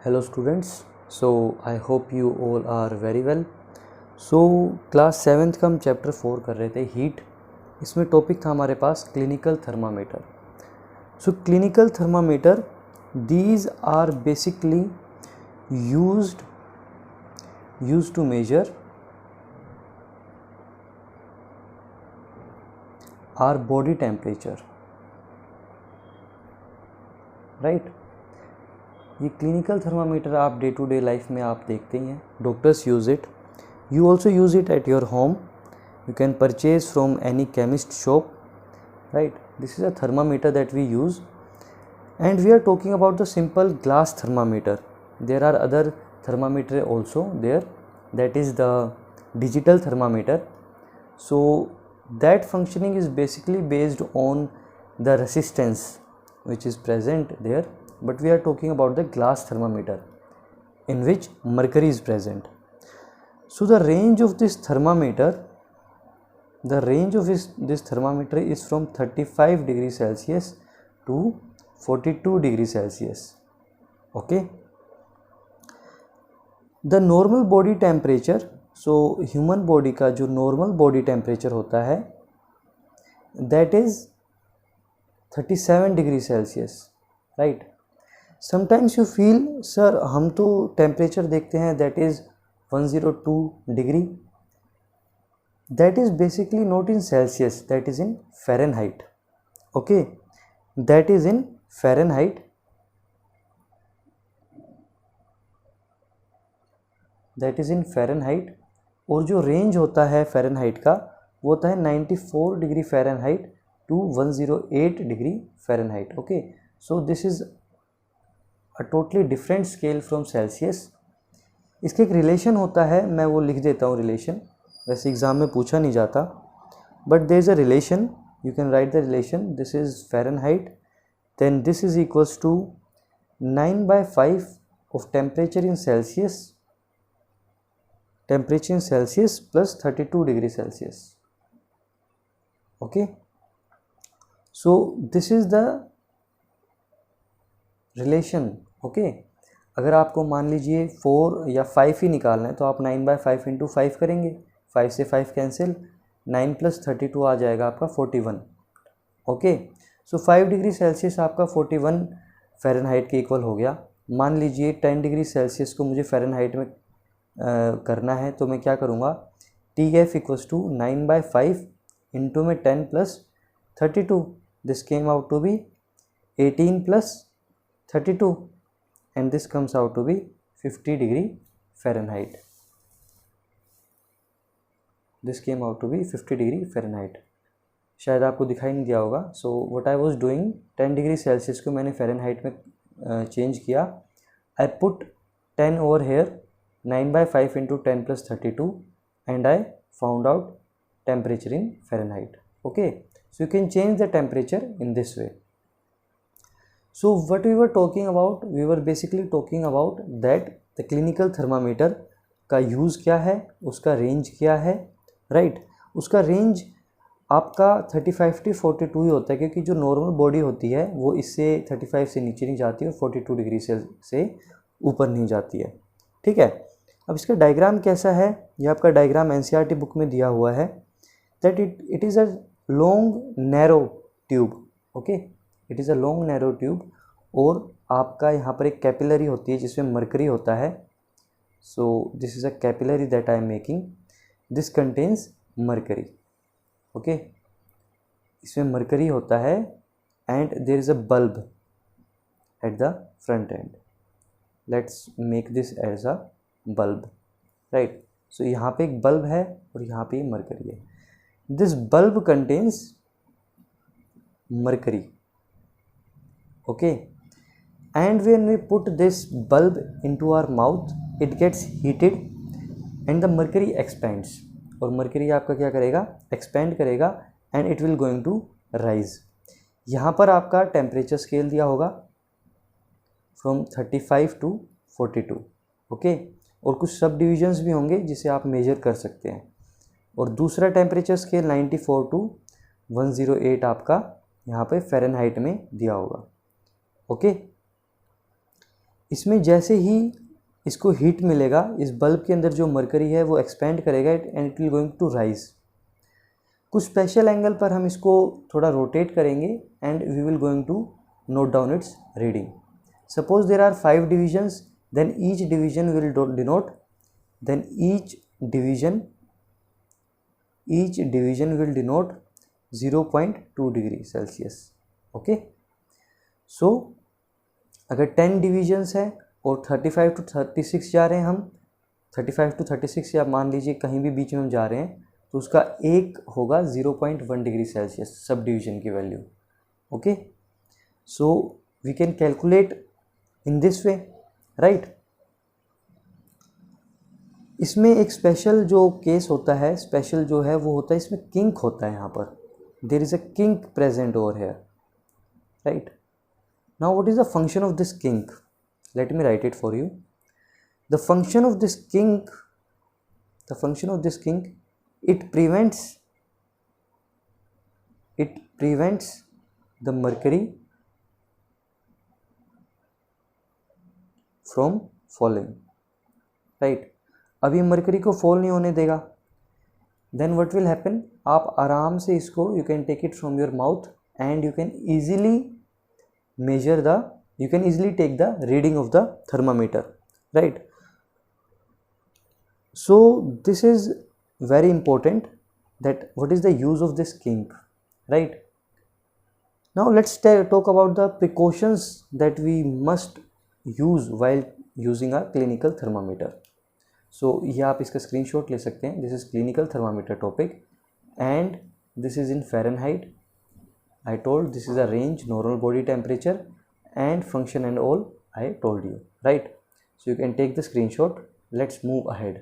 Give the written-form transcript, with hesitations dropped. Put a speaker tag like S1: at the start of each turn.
S1: Hello students, so I hope you all are very well. So class 7th का हम chapter 4 कर रहे थे हीट. इसमें टॉपिक था हमारे पास clinical thermometer. So clinical thermometer these are basically used to measure our body temperature, right? ये क्लिनिकल थर्मामीटर आप डे टू डे लाइफ में आप देखते ही हैं. Doctors use it. You also use it at your home. You can purchase from any chemist shop, right? This is a thermometer that we use and we are talking about the simple glass thermometer. There are other thermometer also there, that is the digital thermometer. So that functioning is basically based on the resistance which is present there, but we are talking about the glass thermometer in which mercury is present. So the range of this thermometer is from 35 degrees Celsius to 42 degree Celsius. Okay. The normal body temperature, so human body का जो normal body temperature होता है that is 37 degree Celsius, right? Sometimes you feel sir हम तो temperature देखते हैं that is 102 degree. That is basically not in Celsius, that is in Fahrenheit. Okay, that is in Fahrenheit. That is in Fahrenheit. और जो range होता है Fahrenheit का वो होता है 94 degree Fahrenheit to 108 degree Fahrenheit. Okay, so this is a totally different scale from Celsius. इसके एक रिलेशन होता है, मैं वो लिख देता हूँ रिलेशन. वैसे एग्ज़ाम में पूछा नहीं जाता, but there is a relation. You can write the relation. This is Fahrenheit, then this is equals to 9/5 of temperature in Celsius plus 32 degree Celsius. Okay, so this is the relation. Okay, अगर आपको मान लीजिए 4 या 5 ही निकालना है तो आप 9/5 into 5 करेंगे. 5 से 5 कैंसिल, 9 + 32 आ जाएगा आपका 41. ओके, सो 5 डिग्री सेल्सियस आपका 41 फ़ारेनहाइट के इक्वल हो गया. मान लीजिए 10 डिग्री सेल्सियस को मुझे फ़ारेनहाइट में करना है तो मैं क्या करूँगा, TF = 9/5 इंटू में 10 + 32. This came out to be 18 + 32 and this comes out to be 50 degree Fahrenheit. This came out to be 50 degree Fahrenheit. शायद आपको दिखाई नहीं दिया होगा. So what I was doing, 10 degree Celsius को मैंने फ़ारेनहाइट में चेंज किया. I put 10 over here, 9/5 into 10 + 32 and I found out temperature in Fahrenheit. Okay, so you can change the temperature in this way. So what we were talking about, we were basically talking about that the clinical thermometer का use क्या है, उसका range क्या है, right? उसका range आपका 35 to 42 ही होता है, क्योंकि जो नॉर्मल बॉडी होती है वो इससे 35 से नीचे नहीं जाती है और 42 डिग्री से ऊपर नहीं जाती है. ठीक है. अब इसका डायग्राम कैसा है, ये आपका डायग्राम NCERT बुक में दिया हुआ है. That it is a long narrow tube. Okay, it is a long narrow tube. और आपका यहाँ पर एक कैपिलरी होती है जिसमें मरकरी होता है. So this is a capillary that I am making. This contains mercury. Okay, इसमें मरकरी होता है and there is a bulb at the front end. Let's make this as a bulb, right? So यहाँ पे एक bulb है और यहाँ पे मरकरी है. This bulb contains mercury. Okay, and when we put this bulb into our mouth it gets heated and the mercury expands. और mercury आपका क्या करेगा, एक्सपेंड करेगा and it will going to rise. यहाँ पर आपका टेम्परेचर स्केल दिया होगा फ्रॉम 35 to 42. ओके, और कुछ सब डिविजन्स भी होंगे जिसे आप मेजर कर सकते हैं. और दूसरा टेम्परेचर स्केल 94 to 108 आपका यहाँ पे फ़ारेनहाइट में दिया होगा. ओके, इसमें जैसे ही इसको हीट मिलेगा, इस बल्ब के अंदर जो मरकरी है वो एक्सपेंड करेगा and it will going to rise. कुछ स्पेशल एंगल पर हम इसको थोड़ा रोटेट करेंगे and we will going to note down its reading. Suppose there are 5 divisions, then each division will denote, then each division will denote 0.2 degree Celsius। Okay, सो अगर 10 divisions है और 35 to 36 जा रहे हैं हम, 35 to 36 या मान लीजिए कहीं भी बीच में हम जा रहे हैं, तो उसका एक होगा 0.1 डिग्री सेल्सियस सब डिवीजन की value. Okay, so we can calculate in this way, right. इसमें एक स्पेशल जो केस होता है, स्पेशल जो है वो होता है, इसमें किंक होता है। यहाँ पर there is a kink present over here, right. Now what is the function of this kink? Let me right it for you. The function of this kink, it prevents the mercury from falling, right। अब ये mercury को fall नहीं होने देगा। Then what will happen, आप आराम से इसको, you can take it from your mouth and you can easily take the reading of the thermometer, right. So this is very important, that what is the use of this kink, right? Now let's talk about the precautions that we must use while using a clinical thermometer। So ये आप इसका screenshot ले सकते हैं। This is clinical thermometer topic and this is in Fahrenheit। I told this is a range, normal body temperature and function and all I told you, right? So you can take the screenshot. Let's move ahead।